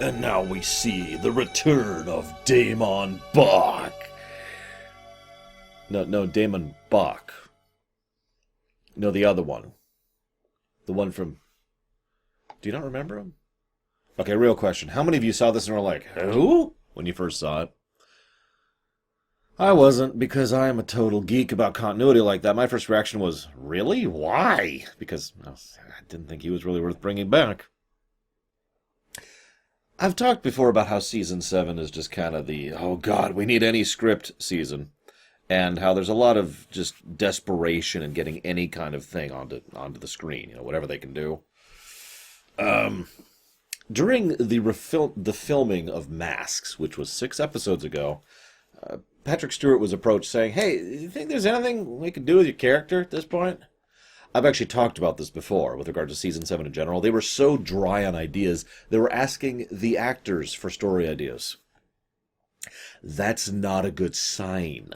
And now we see the return of Damon Bach. No, Damon Bach. No, the other one. The one from... Do you not remember him? Okay, real question. How many of you saw this and were like, who? When you first saw it? I wasn't, because I am a total geek about continuity like that. My first reaction was, really? Why? Because I didn't think he was really worth bringing back. I've talked before about how Season 7 is just kind of the, oh god, we need any script season. And how there's a lot of just desperation in getting any kind of thing onto the screen, whatever they can do. During the filming of Masks, which was 6 episodes ago, Patrick Stewart was approached saying, hey, do you think there's anything we could do with your character at this point? I've actually talked about this before with regard to Season 7 in general. They were so dry on ideas, they were asking the actors for story ideas. That's not a good sign.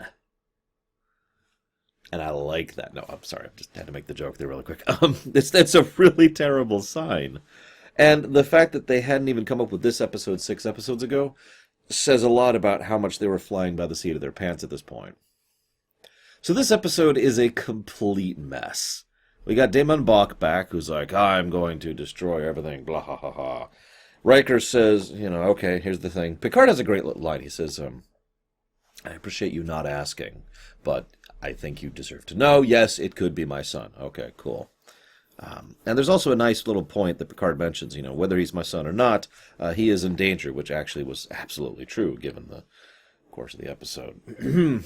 And I like that. No, I'm sorry. I just had to make the joke there really quick. That's a really terrible sign. And the fact that they hadn't even come up with this episode 6 episodes ago says a lot about how much they were flying by the seat of their pants at this point. So this episode is a complete mess. We got Damon Bach back, who's like, I'm going to destroy everything, blah, ha, ha, ha. Riker says, okay, here's the thing. Picard has a great line. He says, I appreciate you not asking, but I think you deserve to know. Yes, it could be my son. Okay, cool. And there's also a nice little point that Picard mentions, whether he's my son or not, he is in danger, which actually was absolutely true, given the course of the episode.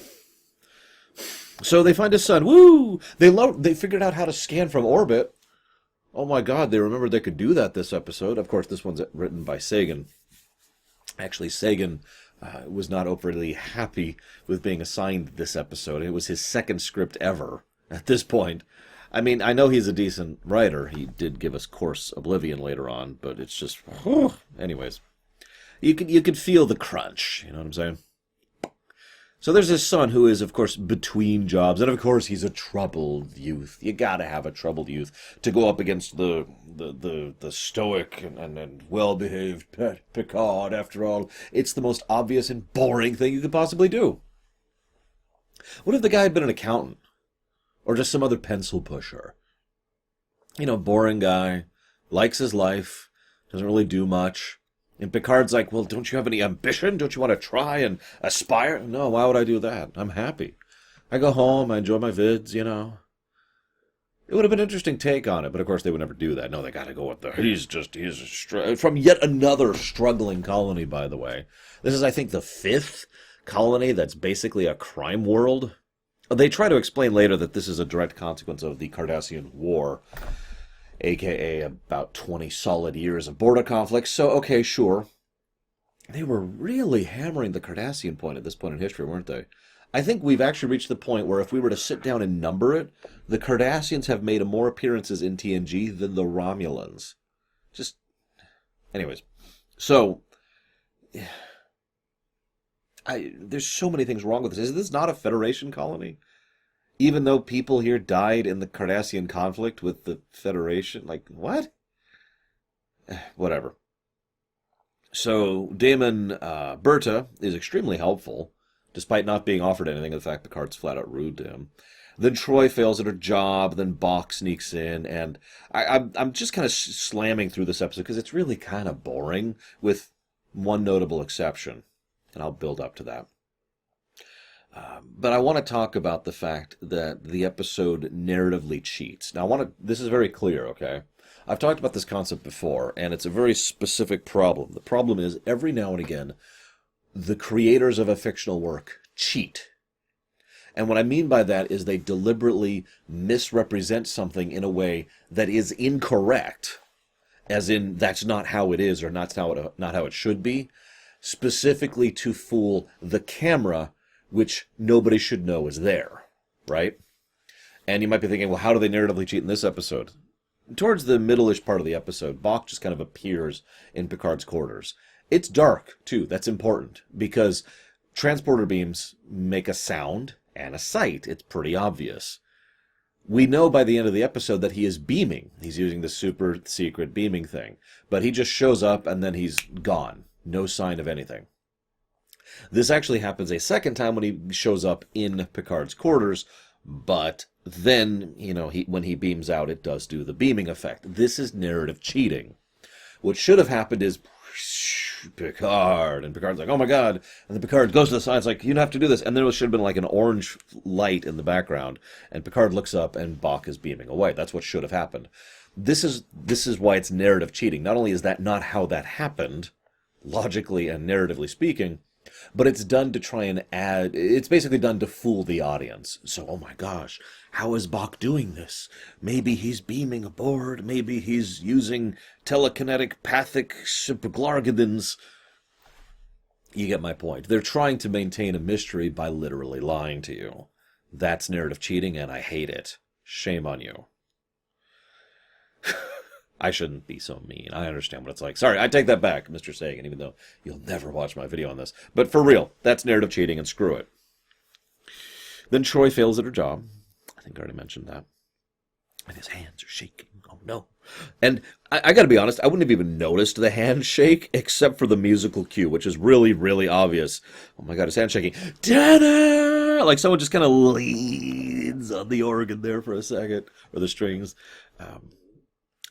So they find his son. Woo! They figured out how to scan from orbit. Oh my god, they remembered they could do that this episode. Of course, this one's written by Sagan. Actually, Sagan was not overly happy with being assigned this episode. It was his second script ever at this point. I mean, I know he's a decent writer. He did give us Course Oblivion later on, but it's just... Anyways. You could feel the crunch, you know what I'm saying? So there's his son who is, of course, between jobs. And, of course, he's a troubled youth. You gotta have a troubled youth to go up against the stoic and well-behaved Picard, after all. It's the most obvious and boring thing you could possibly do. What if the guy had been an accountant? Or just some other pencil pusher? Boring guy, likes his life, doesn't really do much. And Picard's like, well, don't you have any ambition? Don't you want to try and aspire? No, why would I do that? I'm happy. I go home, I enjoy my vids, It would have been an interesting take on it, but of course they would never do that. No, they gotta go with from yet another struggling colony, by the way. This is, I think, the 5th colony that's basically a crime world. They try to explain later that this is a direct consequence of the Cardassian War, a.k.a. about 20 solid years of border conflict. So, okay, sure. They were really hammering the Cardassian point at this point in history, weren't they? I think we've actually reached the point where if we were to sit down and number it, the Cardassians have made more appearances in TNG than the Romulans. Anyways. So... there's so many things wrong with this. Is this not a Federation colony? Even though people here died in the Cardassian conflict with the Federation? Like, what? Whatever. So, Damon Berta is extremely helpful, despite not being offered anything, in fact, Picard's flat out rude to him. Then Troy fails at her job, then Bach sneaks in, and I'm just kind of slamming through this episode because it's really kind of boring, with one notable exception. And I'll build up to that. But I want to talk about the fact that the episode narratively cheats. Now, this is very clear, okay? I've talked about this concept before, and it's a very specific problem. The problem is, every now and again, the creators of a fictional work cheat. And what I mean by that is they deliberately misrepresent something in a way that is incorrect, as in, that's not how it is, or not how it should be, specifically to fool the camera, which nobody should know is there, right? And you might be thinking, well, how do they narratively cheat in this episode? Towards the middle-ish part of the episode, Bach just kind of appears in Picard's quarters. It's dark, too. That's important, because transporter beams make a sound and a sight. It's pretty obvious. We know by the end of the episode that he is beaming. He's using the super secret beaming thing. But he just shows up and then he's gone. No sign of anything. This actually happens a second time when he shows up in Picard's quarters, but then, when he beams out, it does do the beaming effect. This is narrative cheating. What should have happened is Picard, and Picard's like, oh my god, and then Picard goes to the side, it's like, you don't have to do this, and then it should have been like an orange light in the background, and Picard looks up, and Bach is beaming away. That's what should have happened. This is why it's narrative cheating. Not only is that not how that happened, logically and narratively speaking, but it's done to try and it's basically done to fool the audience. So, oh my gosh, how is Bach doing this? Maybe he's beaming aboard, maybe he's using telekinetic pathic glargadins. You get my point. They're trying to maintain a mystery by literally lying to you. That's narrative cheating, and I hate it. Shame on you. I shouldn't be so mean. I understand what it's like. Sorry, I take that back, Mr. Sagan, even though you'll never watch my video on this. But for real, that's narrative cheating, and screw it. Then Troy fails at her job. I think I already mentioned that. And his hands are shaking. Oh, no. And I got to be honest, I wouldn't have even noticed the hand shake, except for the musical cue, which is really, really obvious. Oh, my God, his hand's shaking. Ta-da! Like someone just kind of leans on the organ there for a second, or the strings.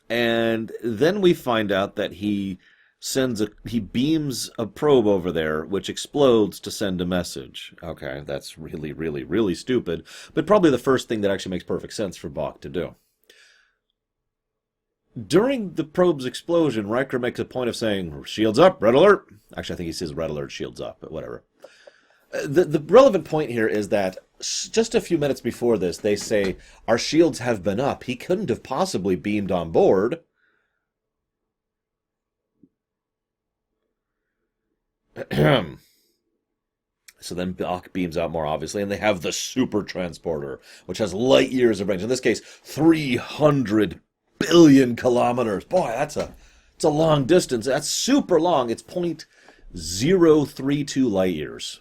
And then we find out that he beams a probe over there, which explodes to send a message. Okay, that's really, really, really stupid, but probably the first thing that actually makes perfect sense for Bach to do. During the probe's explosion, Riker makes a point of saying, shields up, red alert. Actually, I think he says red alert, shields up, but whatever. The relevant point here is that just a few minutes before this, they say, our shields have been up. He couldn't have possibly beamed on board. So then Bach beams out more obviously, and they have the super transporter, which has light years of range. In this case, 300 billion kilometers. Boy, it's a long distance. That's super long. It's 0.032 light years.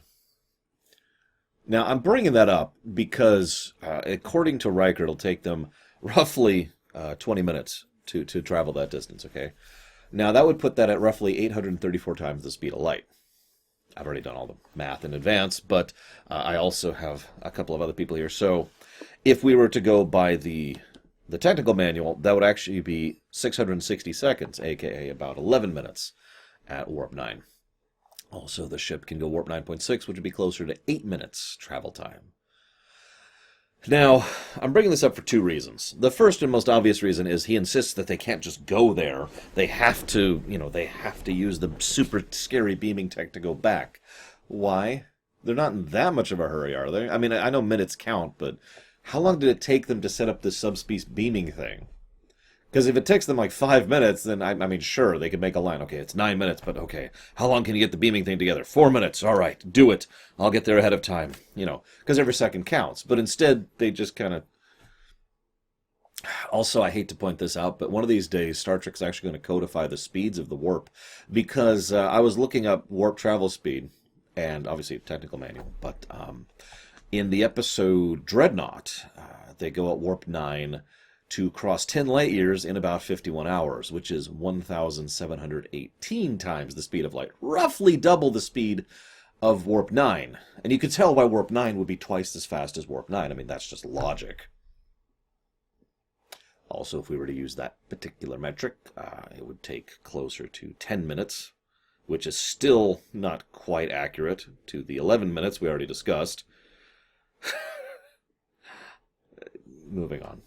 Now, I'm bringing that up because, according to Riker, it'll take them roughly 20 minutes to travel that distance, okay? Now, that would put that at roughly 834 times the speed of light. I've already done all the math in advance, but I also have a couple of other people here. So, if we were to go by the technical manual, that would actually be 660 seconds, a.k.a. about 11 minutes at warp 9. Also, the ship can go warp 9.6, which would be closer to 8 minutes travel time. Now, I'm bringing this up for two reasons. The first and most obvious reason is he insists that they can't just go there. They have to, use the super scary beaming tech to go back. Why? They're not in that much of a hurry, are they? I mean, I know minutes count, but how long did it take them to set up this subspace beaming thing? Because if it takes them like 5 minutes, then, I mean, sure, they could make a line. Okay, it's 9 minutes, but okay, how long can you get the beaming thing together? 4 minutes, all right, do it. I'll get there ahead of time, because every second counts. But instead, they just kind of... Also, I hate to point this out, but one of these days, Star Trek's actually going to codify the speeds of the warp, because I was looking up warp travel speed, and obviously technical manual, but in the episode Dreadnought, they go at warp 9... to cross 10 light years in about 51 hours, which is 1,718 times the speed of light. Roughly double the speed of warp 9. And you could tell why warp 9 would be twice as fast as warp 9. I mean, that's just logic. Also, if we were to use that particular metric, it would take closer to 10 minutes, which is still not quite accurate to the 11 minutes we already discussed. Moving on.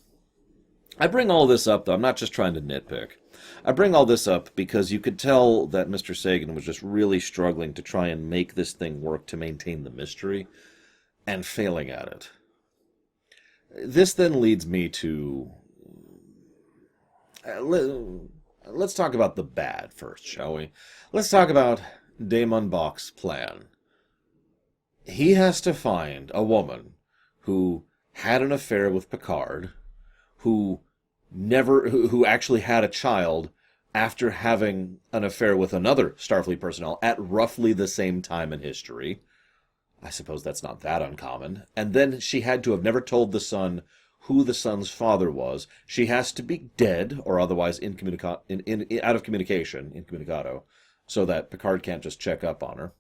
I bring all this up, though. I'm not just trying to nitpick. I bring all this up because you could tell that Mr. Sagan was just really struggling to try and make this thing work to maintain the mystery, and failing at it. This then leads me to... let's talk about the bad first, shall we? Let's talk about Damon Bach's plan. He has to find a woman who had an affair with Picard, who actually had a child after having an affair with another Starfleet personnel at roughly the same time in history. I suppose that's not that uncommon. And then she had to have never told the son who the son's father was. She has to be dead or otherwise out of communication, incommunicado, so that Picard can't just check up on her.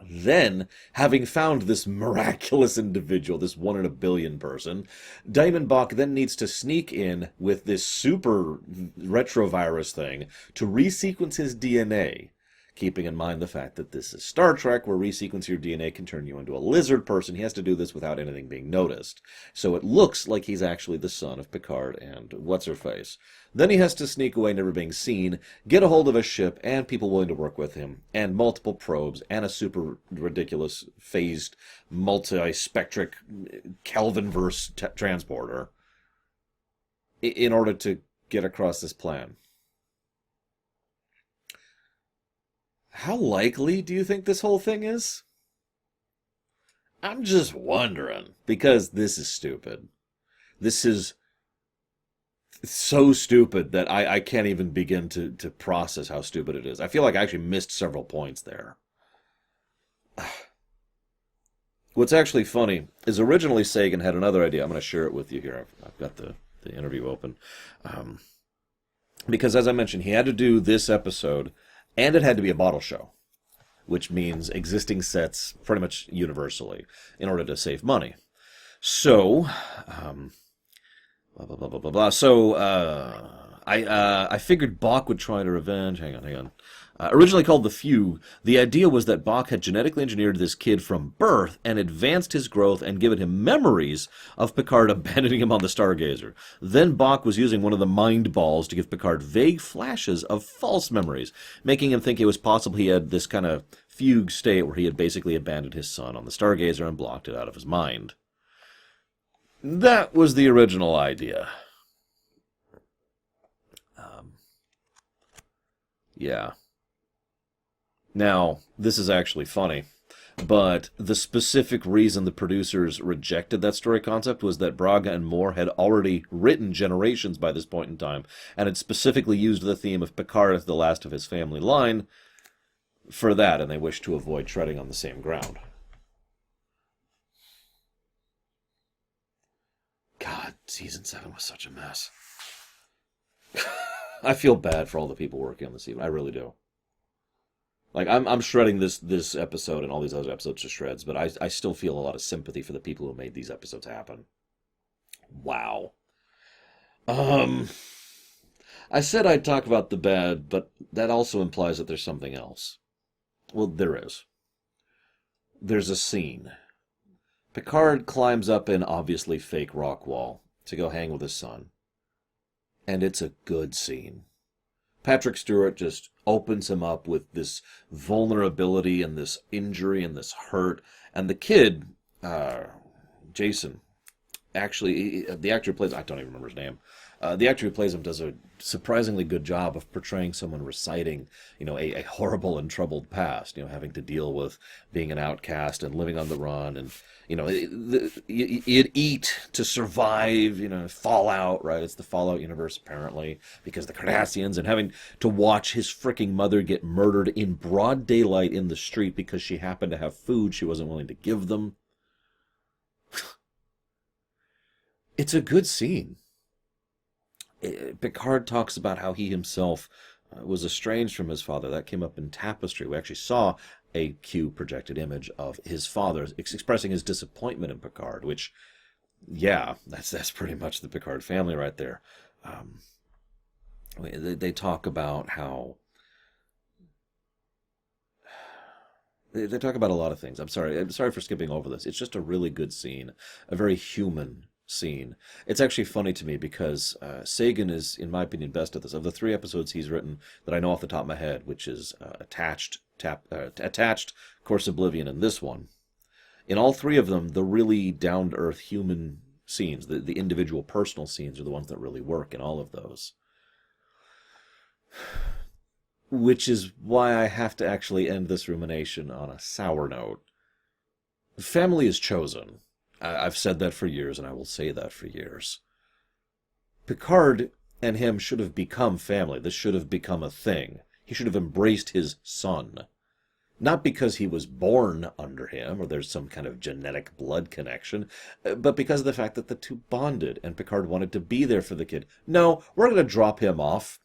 Then, having found this miraculous individual, this 1 in a billion person, Diamondbach then needs to sneak in with this super retrovirus thing to resequence his DNA, keeping in mind the fact that this is Star Trek, where resequence your DNA can turn you into a lizard person. He has to do this without anything being noticed. So it looks like he's actually the son of Picard and what's-her-face. Then he has to sneak away, never being seen, get a hold of a ship and people willing to work with him, and multiple probes, and a super ridiculous phased, multi-spectric Kelvinverse transporter in order to get across this plan. How likely do you think this whole thing is? I'm just wondering, because this is stupid. This is so stupid that I can't even begin to process how stupid it is. I feel like I actually missed several points there. What's actually funny is originally Sagan had another idea. I'm going to share it with you here. I've got the interview open. Because as I mentioned, he had to do this episode, and it had to be a bottle show, which means existing sets pretty much universally in order to save money. So, blah, blah, blah, blah, blah, blah. So, I figured Bach would try to revenge. Hang on. Originally called The Fugue, the idea was that Bach had genetically engineered this kid from birth and advanced his growth and given him memories of Picard abandoning him on the Stargazer. Then Bach was using one of the mind balls to give Picard vague flashes of false memories, making him think it was possible he had this kind of fugue state where he had basically abandoned his son on the Stargazer and blocked it out of his mind. That was the original idea. Yeah. Now, this is actually funny, but the specific reason the producers rejected that story concept was that Braga and Moore had already written Generations by this point in time, and had specifically used the theme of Picard as the last of his family line for that, and they wished to avoid treading on the same ground. God, Season 7 was such a mess. I feel bad for all the people working on this season. I really do. Like, I'm shredding this episode and all these other episodes to shreds, but I still feel a lot of sympathy for the people who made these episodes happen. Wow. I said I'd talk about the bad, but that also implies that there's something else. Well, there is. There's a scene. Picard climbs up an obviously fake rock wall to go hang with his son. And it's a good scene. Patrick Stewart just opens him up with this vulnerability and this injury and this hurt. And the kid, Jason, actually, the actor who plays, I don't even remember his name. The actor who plays him does a surprisingly good job of portraying someone reciting, a horrible and troubled past, having to deal with being an outcast and living on the run and, you'd eat to survive, Fallout, right? It's the Fallout universe, apparently, because the Cardassians, and having to watch his freaking mother get murdered in broad daylight in the street because she happened to have food she wasn't willing to give them. It's a good scene. Picard talks about how he himself was estranged from his father. That came up in Tapestry. We actually saw a Q projected image of his father expressing his disappointment in Picard, which, yeah, that's pretty much the Picard family right there. They talk about how... They talk about a lot of things. I'm sorry for skipping over this. It's just a really good scene, a very human scene. It's actually funny to me because Sagan is, in my opinion, best at this. Of the 3 episodes he's written that I know off the top of my head, which is Attached, Course Oblivion, and this one, in all 3 of them, the really down-to-earth human scenes, the individual personal scenes, are the ones that really work in all of those. Which is why I have to actually end this rumination on a sour note. Family is chosen. I've said that for years, and I will say that for years. Picard and him should have become family. This should have become a thing. He should have embraced his son. Not because he was born under him or there's some kind of genetic blood connection, but because of the fact that the two bonded and Picard wanted to be there for the kid. No, we're going to drop him off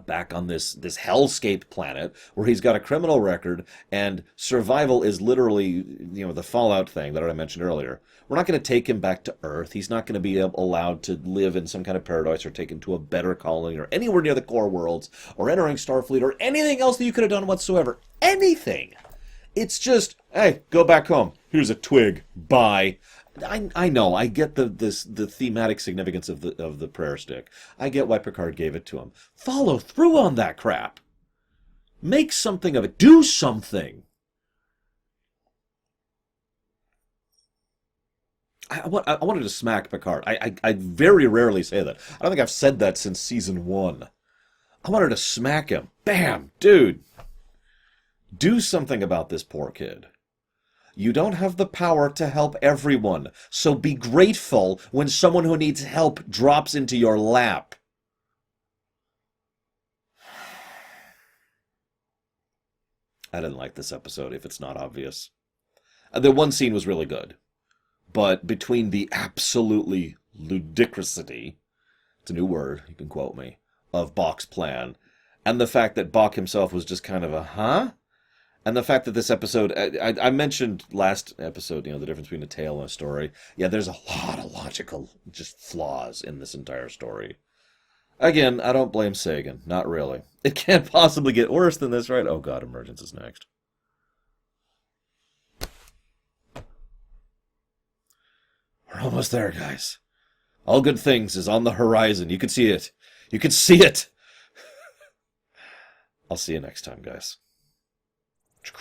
back on this hellscape planet where he's got a criminal record and survival is literally, the Fallout thing that I mentioned earlier. We're not going to take him back to Earth. He's not going to be allowed to live in some kind of paradise or taken to a better colony or anywhere near the core worlds or entering Starfleet or anything else that you could have done whatsoever. Anything. It's just, hey, go back home. Here's a twig. Bye. I know. I get the thematic significance of the prayer stick. I get why Picard gave it to him. Follow through on that crap. Make something of it. Do something. I wanted to smack Picard. I very rarely say that. I don't think I've said that since season 1. I wanted to smack him. Bam! Dude. Do something about this poor kid. You don't have the power to help everyone, so be grateful when someone who needs help drops into your lap. I didn't like this episode, if it's not obvious. The one scene was really good, but between the absolutely ludicrousity, it's a new word, you can quote me, of Bach's plan, and the fact that Bach himself was just kind of a, huh? And the fact that this episode, I mentioned last episode, the difference between a tale and a story. Yeah, there's a lot of logical just flaws in this entire story. Again, I don't blame Sagan. Not really. It can't possibly get worse than this, right? Oh god, Emergence is next. We're almost there, guys. All good things is on the horizon. You can see it. You can see it! I'll see you next time, guys. It's